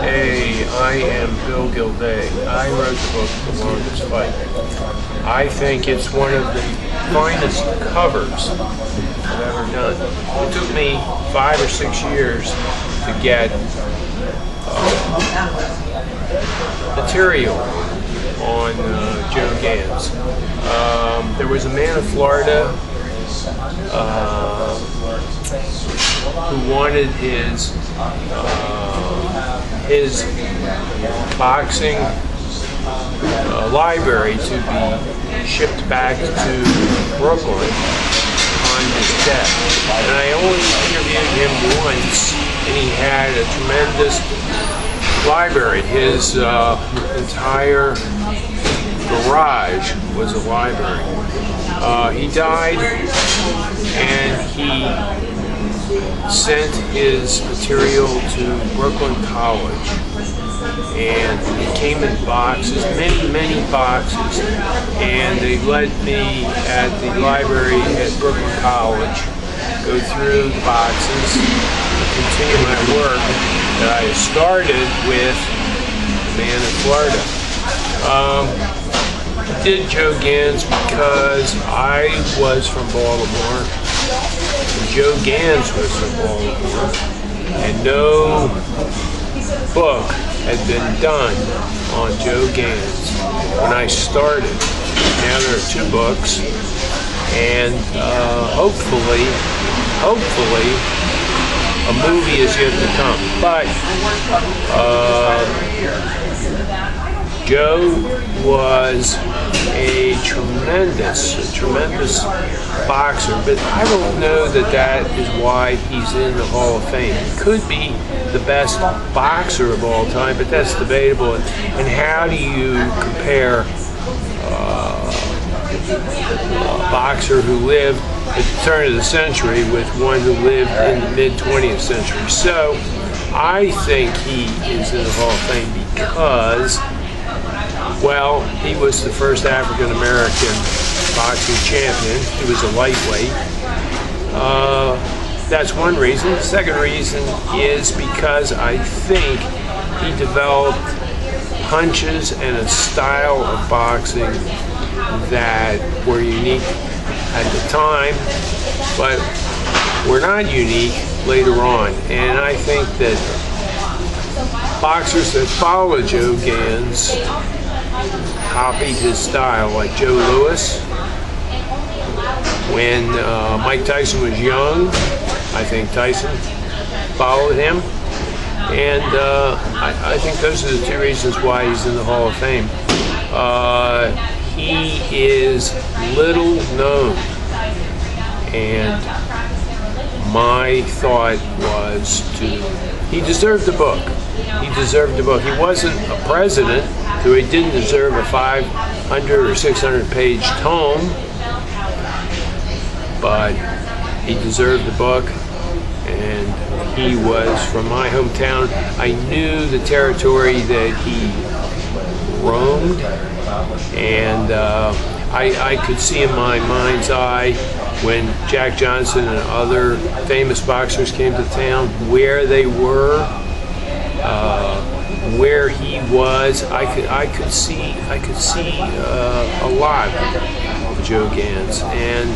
Hey, I am Bill Gildea. I wrote the book, The Longest Fight. I think it's one of the finest covers I've ever done. It took me 5 or 6 years to get material on Joe Gans. There was a man in Florida who wanted his boxing library to be shipped back to Brooklyn on his death. And I only interviewed him once, and he had a tremendous library. His entire garage was a library. He died, and he sent his material to Brooklyn College, and it came in boxes, many boxes, and they let me at the library at Brooklyn College go through the boxes and continue my work that I started with the man in Florida. I did Joe Gans because I was from Baltimore, and Joe Gans was from Baltimore, and no book had been done on Joe Gans when I started. Now there are 2 books, and hopefully a movie is yet to come. But Joe was a tremendous boxer, but I don't know that is why he's in the Hall of Fame. He could be the best boxer of all time, but that's debatable. And how do you compare a boxer who lived at the turn of the century with one who lived in the mid-20th century? So I think he is in the Hall of Fame because, well, he was the first African-American boxing champion. He was a lightweight. That's one reason. The second reason is because I think he developed punches and a style of boxing that were unique at the time, but were not unique later on. And I think that boxers that followed Joe Gans copied his style, like Joe Louis. When Mike Tyson was young, I think Tyson followed him. And I think those are the 2 reasons why he's in the Hall of Fame. He is little known, and my thought was he deserved the book. He deserved the book. He wasn't a president, so he didn't deserve a 500 or 600 page tome, but he deserved the book, and he was from my hometown. I knew the territory that he roamed, and I could see in my mind's eye when Jack Johnson and other famous boxers came to town where they were, where he was. I could see a lot of Joe Gans, and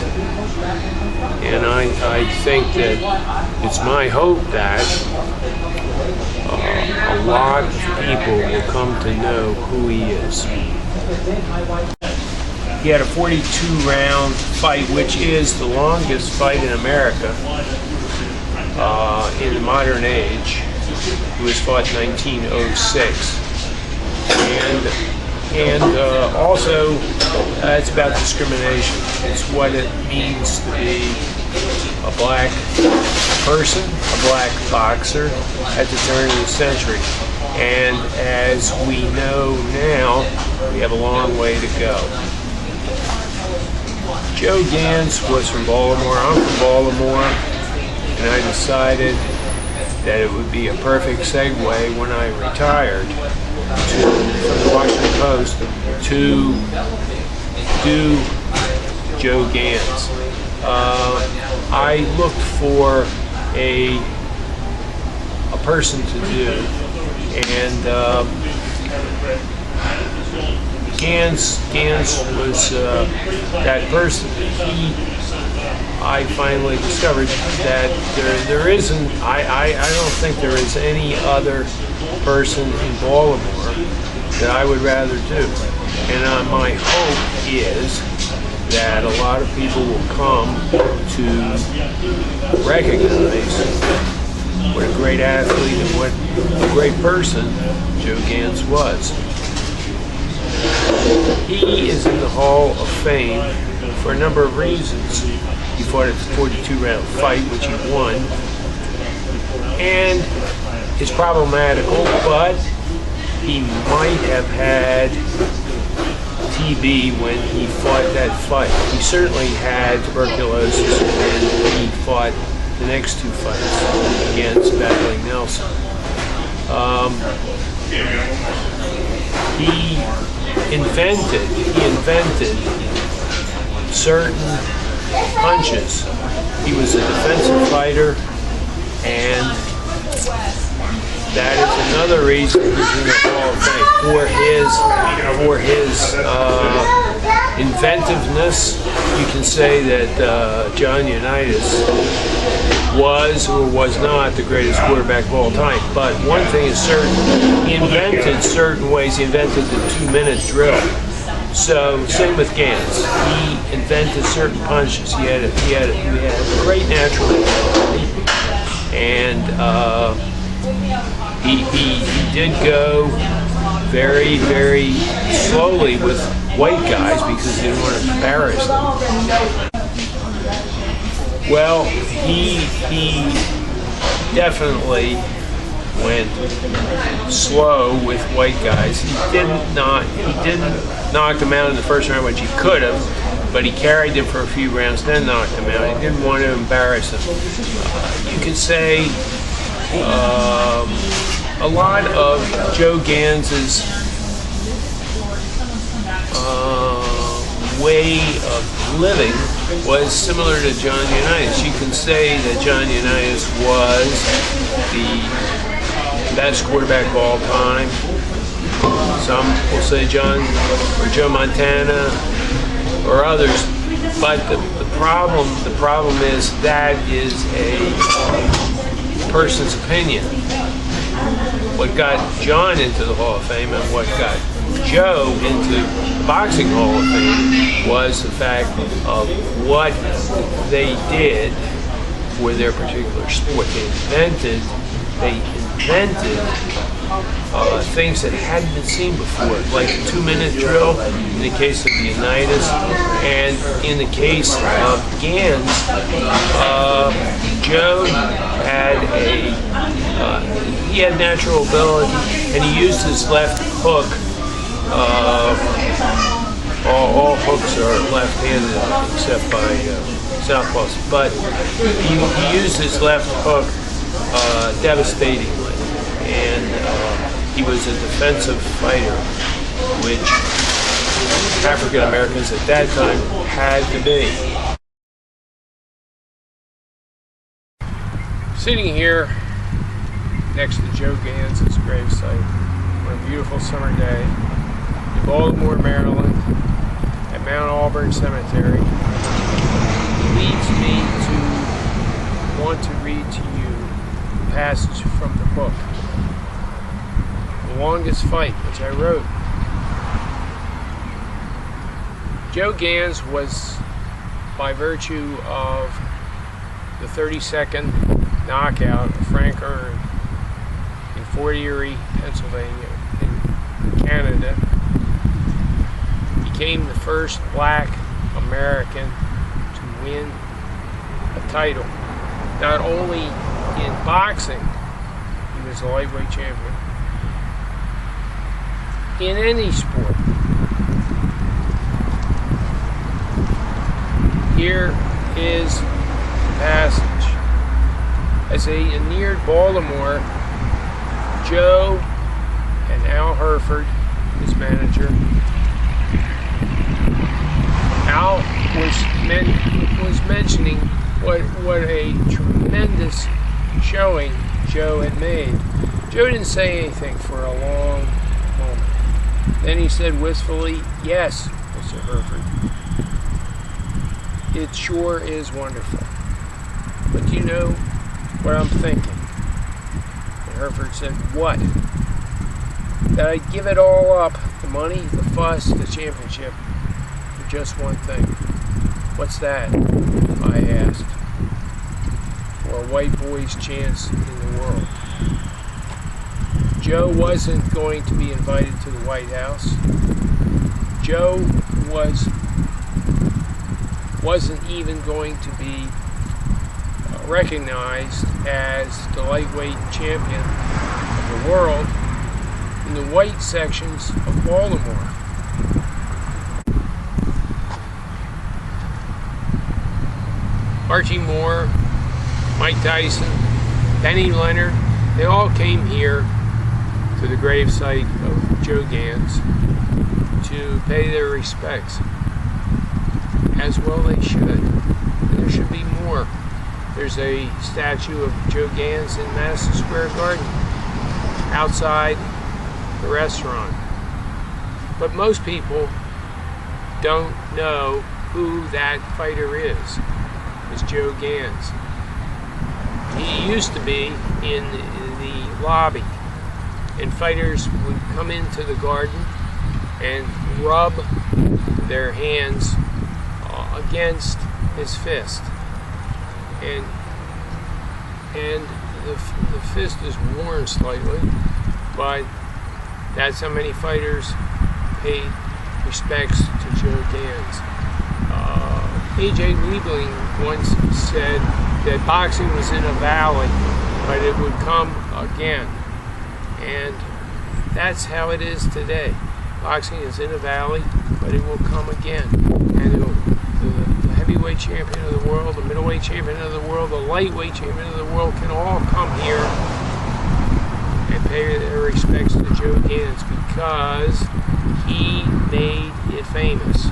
I think that it's my hope that a lot of people will come to know who he is. He had a 42-round fight, which is the longest fight in America in the modern age. It was fought in 1906. And also, it's about discrimination. It's what it means to be a black person, a black boxer at the turn of the century. And as we know now, we have a long way to go. Joe Gans was from Baltimore. I'm from Baltimore, and I decided that it would be a perfect segue when I retired from the Washington Post to do Joe Gans. I looked for a person to do, And Gans was that person. I finally discovered that there isn't. I don't think there is any other person in Baltimore that I would rather do. And my hope is that a lot of people will come to recognize what a great athlete and what a great person Joe Gans was. He is in the Hall of Fame for a number of reasons. He fought a 42-round fight, which he won, and it's problematical, but he might have had TB when he fought that fight. He certainly had tuberculosis when he fought the next two fights against Battling Nelson. He invented certain punches. He was a defensive fighter, and that is another reason he's in the Hall of Fame for his inventiveness. You can say that John Unitas was or was not the greatest quarterback of all time. But one thing is certain, he invented certain ways. He invented the 2-minute drill. So same with Gans. He invented certain punches. He had a great natural ability, and he did go very, very slowly with white guys because he didn't want to embarrass them. Well, he definitely went slow with white guys. He didn't knock them out in the first round, which he could have, but he carried them for a few rounds, then knocked them out. He didn't want to embarrass them. You could say a lot of Joe Gans's way of living was similar to John Unitas. You can say that John Unitas was the best quarterback of all time. Some will say John or Joe Montana or others, but the problem is that is a person's opinion. What got John into the Hall of Fame and what got Joe into the Boxing Hall of Fame was the fact of what they did for their particular sport. They invented things that hadn't been seen before, like the 2-minute drill in the case of the Unitas, and in the case of Gans, Joe had he had natural ability, and he used his left hook. All hooks are left-handed except by southpaws, but he used his left hook devastatingly, and he was a defensive fighter, which African Americans at that time had to be. Sitting here next to Joe Gans's gravesite on a beautiful summer day in Baltimore, Maryland, at Mount Auburn Cemetery, leads me to want to read to you a passage from the book, The Longest Fight, which I wrote. Joe Gans was, by virtue of the 32nd knockout of Frank Ern in Fort Erie, Pennsylvania, in Canada, became the first black American to win a title. Not only in boxing, he was a lightweight champion, in any sport. Here is the passage. As they neared Baltimore, Joe and Al Herford, his manager, Al was mentioning what a tremendous showing Joe had made. Joe didn't say anything for a long moment. Then he said wistfully, "Yes, Mr. Hereford. It sure is wonderful. But you know what I'm thinking?" And Hereford said, "What?" "That I'd give it all up, the money, the fuss, the championship, for just one thing." "What's that?" I asked. "For a white boy's chance in the world." Joe wasn't going to be invited to the White House. Joe wasn't even going to be recognized as the lightweight champion of the world in the white sections of Baltimore. Archie Moore, Mike Tyson, Benny Leonard, they all came here to the gravesite of Joe Gans to pay their respects. As well they should. And there should be more. There's a statue of Joe Gans in Madison Square Garden outside the restaurant. But most people don't know who that fighter is. It's Joe Gans. He used to be in the lobby, and fighters would come into the garden and rub their hands against his fist, and the fist is worn slightly, but that's how many fighters paid respects to Joe Gans. A.J. Liebling once said that boxing was in a valley, but it would come again. And that's how it is today. Boxing is in a valley, but it will come again. And the heavyweight champion of the world, the middleweight champion of the world, the lightweight champion of the world can all come here and pay their respects to Joe Gans because he made it famous.